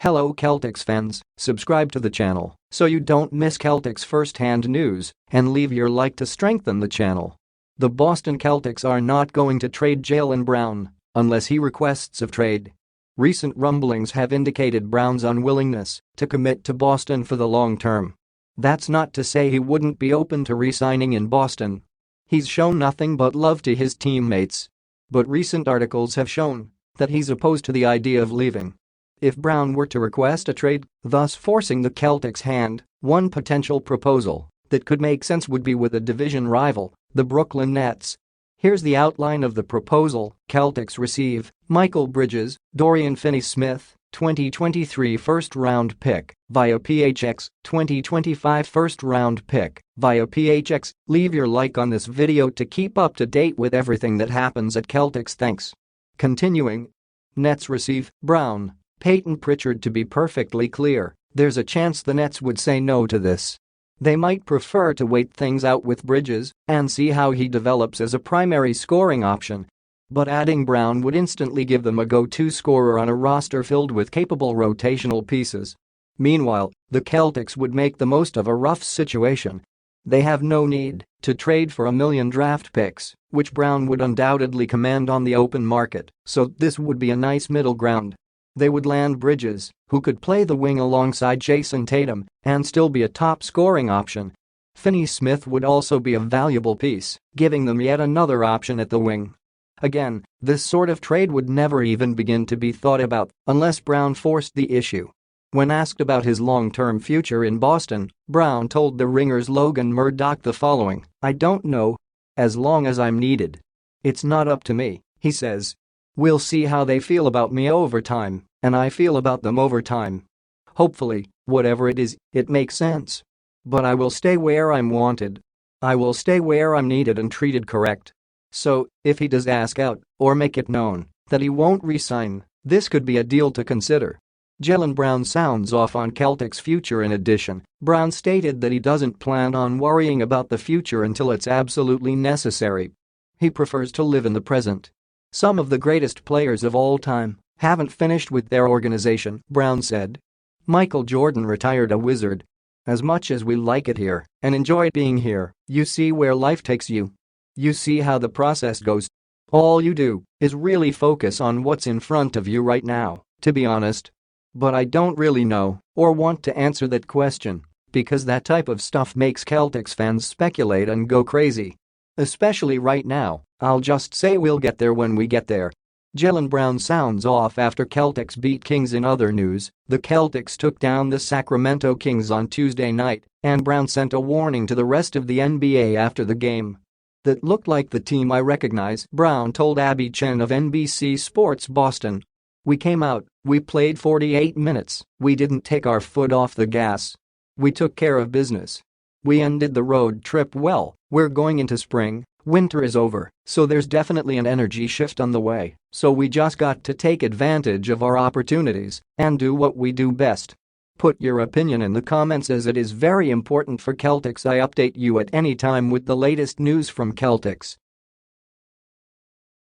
Hello Celtics fans, subscribe to the channel so you don't miss Celtics first-hand news and leave your like to strengthen the channel. The Boston Celtics are not going to trade Jaylen Brown unless he requests a trade. Recent rumblings have indicated Brown's unwillingness to commit to Boston for the long term. That's not to say he wouldn't be open to re-signing in Boston. He's shown nothing but love to his teammates. But recent articles have shown that he's opposed to the idea of leaving. If Brown were to request a trade, thus forcing the Celtics' hand, one potential proposal that could make sense would be with a division rival, the Brooklyn Nets. Here's the outline of the proposal. Celtics receive Michael Bridges, Dorian Finney-Smith, 2023 first-round pick, via PHX, 2025 first-round pick, via PHX. Leave your like on this video to keep up to date with everything that happens at Celtics. Thanks. Continuing. Nets receive Brown, Peyton Pritchard. To be perfectly clear, there's a chance the Nets would say no to this. They might prefer to wait things out with Bridges and see how he develops as a primary scoring option. But adding Brown would instantly give them a go-to scorer on a roster filled with capable rotational pieces. Meanwhile, the Celtics would make the most of a rough situation. They have no need to trade for $1 million draft picks, which Brown would undoubtedly command on the open market, so this would be a nice middle ground. They would land Bridges, who could play the wing alongside Jason Tatum and still be a top scoring option. Finney-Smith would also be a valuable piece, giving them yet another option at the wing. Again, this sort of trade would never even begin to be thought about unless Brown forced the issue. When asked about his long-term future in Boston, Brown told The Ringer's Logan Murdoch the following: "I don't know. As long as I'm needed. It's not up to me," he says. "We'll see how they feel about me over time, and I feel about them over time. Hopefully, whatever it is, it makes sense. But I will stay where I'm wanted. I will stay where I'm needed and treated correct." So, if he does ask out or make it known that he won't re-sign, this could be a deal to consider. Jaylen Brown sounds off on Celtics' future. In addition, Brown stated that he doesn't plan on worrying about the future until it's absolutely necessary. He prefers to live in the present. "Some of the greatest players of all time haven't finished with their organization," Brown said. "Michael Jordan retired a Wizard. As much as we like it here and enjoy being here, you see where life takes you. You see how the process goes. All you do is really focus on what's in front of you right now, to be honest. But I don't really know or want to answer that question because that type of stuff makes Celtics fans speculate and go crazy. Especially right now, I'll just say we'll get there when we get there." Jaylen Brown sounds off after Celtics beat Kings. In other news, the Celtics took down the Sacramento Kings on Tuesday night, and Brown sent a warning to the rest of the NBA after the game. "That looked like the team I recognize," Brown told Abby Chen of NBC Sports Boston. "We came out, we played 48 minutes, we didn't take our foot off the gas. We took care of business. We ended the road trip well. We're going into spring, winter is over, so there's definitely an energy shift on the way, so we just got to take advantage of our opportunities and do what we do best." Put your opinion in the comments, as it is very important for Celtics. I update you at any time with the latest news from Celtics.